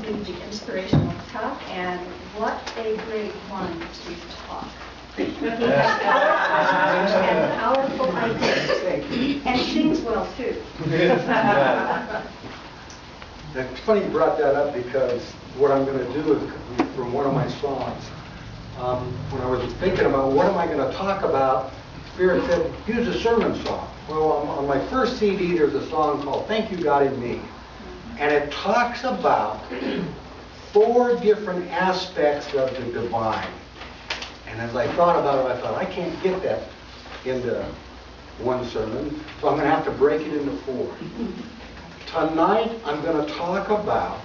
to the Inspirational Talk, and what a great one to talk. And powerful ideas. And sings well, too. It's funny you brought that up, because what I'm going to do is from one of my songs. When I was thinking about what am I going to talk about, Spirit said, use a sermon song. Well, on my first CD, there's a song called Thank You, God in Me. And it talks about 4 different aspects of the divine. And as I thought about it, I thought, I can't get that into one sermon, so I'm going to have to break it into 4. Tonight, I'm going to talk about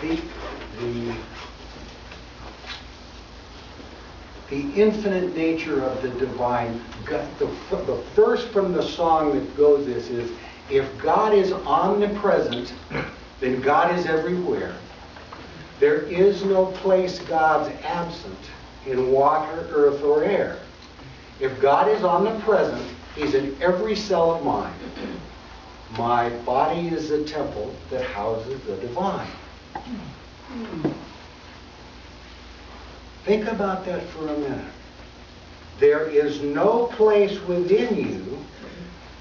the infinite nature of the divine. The first from the song that goes this is, if God is omnipresent, then God is everywhere. There is no place God's absent in water, earth, or air. If God is omnipresent, He's in every cell of mine. My body is the temple that houses the divine. Think about that for a minute. There is no place within you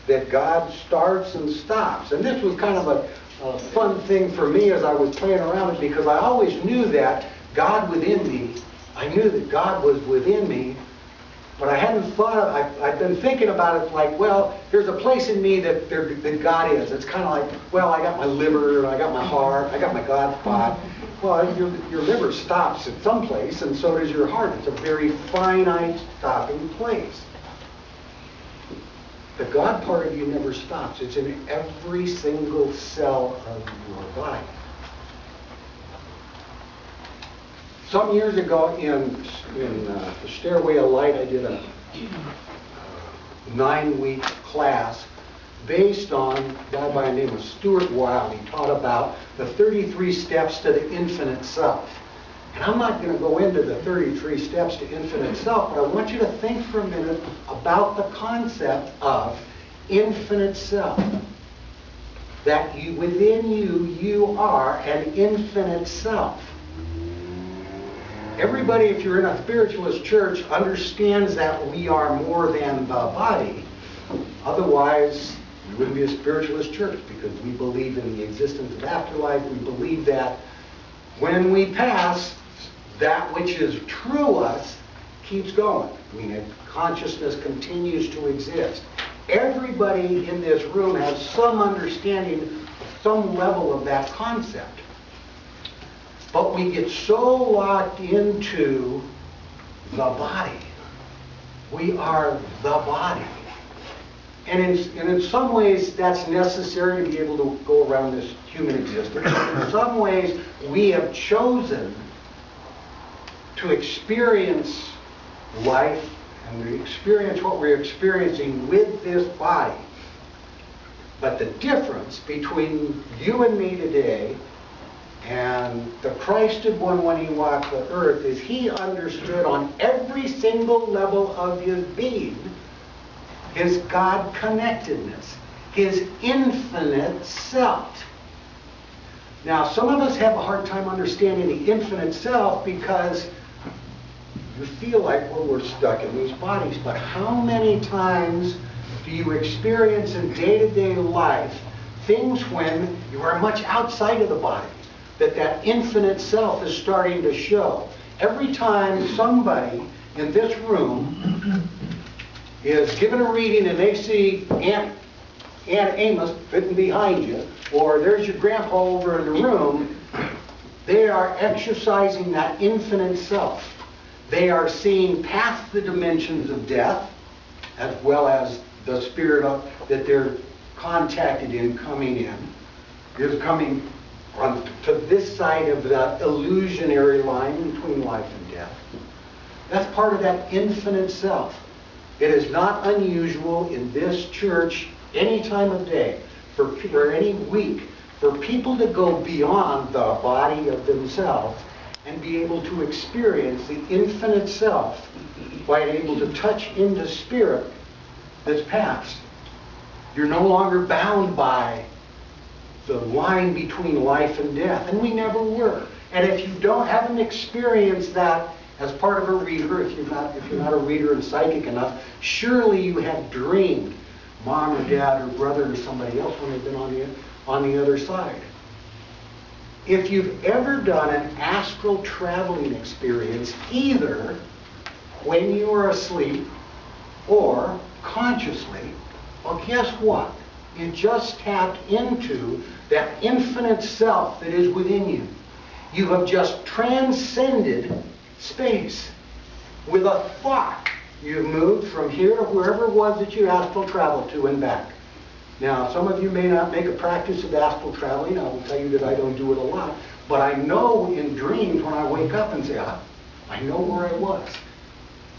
that God starts and stops. And this was kind of a fun thing for me as I was playing around it, because I always knew that God within me, I knew that God was within me, but I hadn't thought of, I've been thinking about it like, well, there's a place in me that God is. It's kind of like, well, I got my liver, I got my heart, I got my God spot. Well, your liver stops at some place, and so does your heart. It's a very finite stopping place. The God part of you never stops. It's in every single cell of your body. Some years ago in the Stairway of Light, I did a 9-week class based on a guy by the name of Stuart Wilde. He taught about the 33 steps to the infinite self. And I'm not going to go into the 33 steps to infinite self, but I want you to think for a minute about the concept of infinite self. That within you are an infinite self. Everybody, if you're in a spiritualist church, understands that we are more than the body. Otherwise, we wouldn't be a spiritualist church, because we believe in the existence of afterlife. We believe that when we pass, that which is true us keeps going. I mean, consciousness continues to exist. Everybody in this room has some understanding, some level of that concept. But we get so locked into the body. We are the body. And in some ways, that's necessary to be able to go around this human existence. In some ways, we have chosen to experience life and we experience what we're experiencing with this body. But the difference between you and me today and the Christed one when He walked the earth is He understood on every single level of His being His God-connectedness, His infinite self. Now, some of us have a hard time understanding the infinite self because you feel like, well, we're stuck in these bodies. But how many times do you experience in day-to-day life things when you are much outside of the body? That infinite self is starting to show. Every time somebody in this room is given a reading and they see Aunt Amos sitting behind you, or there's your grandpa over in the room, they are exercising that infinite self. They are seeing past the dimensions of death, as well as the spirit that they're contacted in coming in, is coming to this side of the illusionary line between life and death. That's part of that infinite self. It is not unusual in this church, any time of day, or any week, for people to go beyond the body of themselves and be able to experience the infinite self by being able to touch into spirit that's past. You're no longer bound by the line between life and death, and we never were. And if you haven't experienced that as part of a reader, if you're not a reader and psychic enough, surely you have dreamed mom or dad or brother or somebody else when they've been on the other side. If you've ever done an astral traveling experience, either when you are asleep or consciously, well, guess what? You just tapped into that infinite self that is within you. You have just transcended space. With a thought, you've moved from here to wherever it was that you astral traveled to and back. Now, some of you may not make a practice of astral traveling. I will tell you that I don't do it a lot. But I know in dreams when I wake up and say, I know where I was.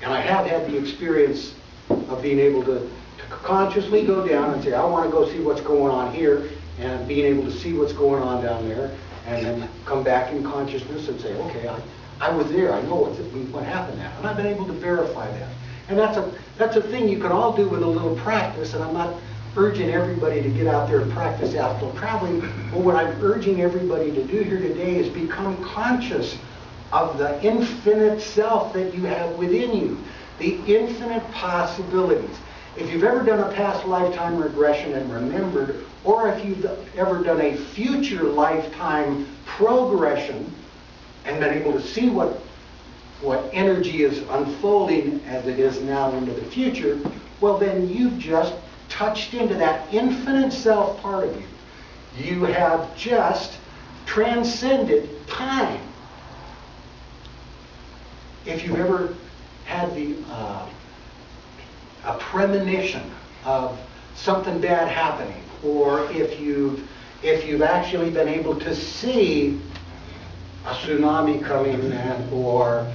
And I have had the experience of being able to consciously go down and say, I want to go see what's going on here, and being able to see what's going on down there, and then come back in consciousness and say, okay, I was there, I know what happened now. And I've been able to verify that. And that's a thing you can all do with a little practice, and I'm not urging everybody to get out there and practice astral traveling, but what I'm urging everybody to do here today is become conscious of the infinite self that you have within you, the infinite possibilities. If you've ever done a past lifetime regression and remembered, or if you've ever done a future lifetime progression and been able to see what energy is unfolding as it is now into the future, well, then you've just touched into that infinite self part of you. You have just transcended time. If you've ever had a premonition of something bad happening, or if you've actually been able to see a tsunami coming in, or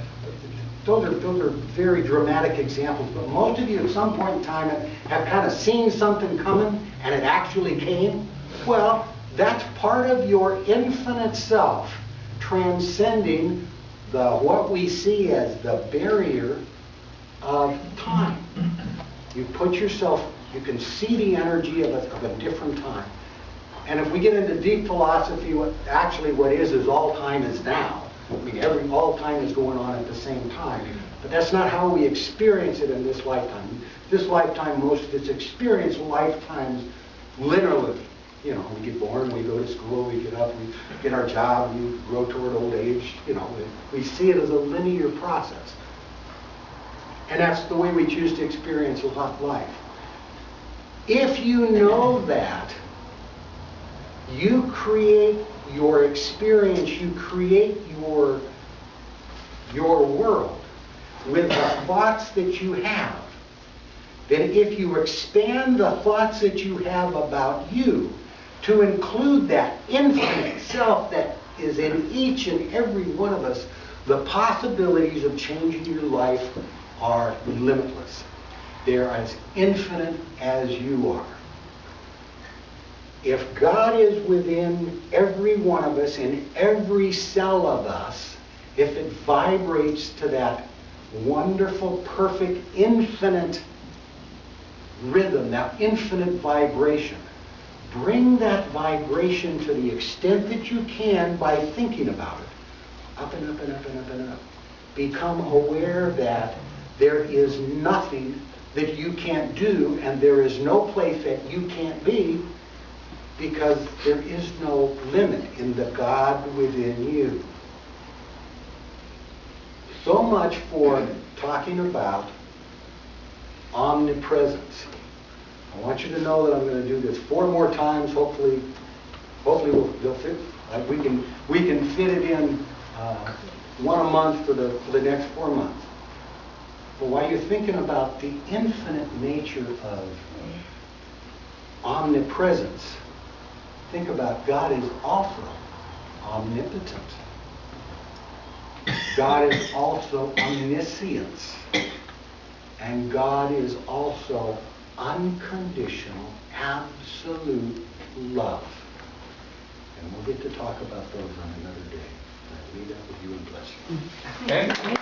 those are very dramatic examples, but most of you at some point in time have kind of seen something coming and it actually came. Well, that's part of your infinite self transcending what we see as the barrier of time. You put yourself, you can see the energy of a different time. And if we get into deep philosophy, what is all time is now. I mean, all time is going on at the same time. But that's not how we experience it in this lifetime. This lifetime, most of its experience, lifetimes literally. You know, we get born, we go to school, we get up, we get our job, we grow toward old age. You know, we see it as a linear process. And that's the way we choose to experience life. If you know that, you create your experience, you create your world with the thoughts that you have. Then if you expand the thoughts that you have about you to include that infinite self that is in each and every one of us, the possibilities of changing your life are limitless. They're as infinite as you are. If God is within every one of us, in every cell of us, if it vibrates to that wonderful, perfect, infinite rhythm, that infinite vibration, bring that vibration to the extent that you can by thinking about it. Up and up and up and up and up. Become aware that there is nothing that you can't do, and there is no place that you can't be, because there is no limit in the God within you. So much for talking about omnipresence. I want you to know that I'm going to do this 4 more times. Hopefully they'll fit. Like we can fit it in 1 a month for the next 4 months. But while you're thinking about the infinite nature of omnipresence, think about God is also omnipotent. God is also omniscience. And God is also unconditional, absolute love. And we'll get to talk about those on another day. I leave that with you and bless you. Okay.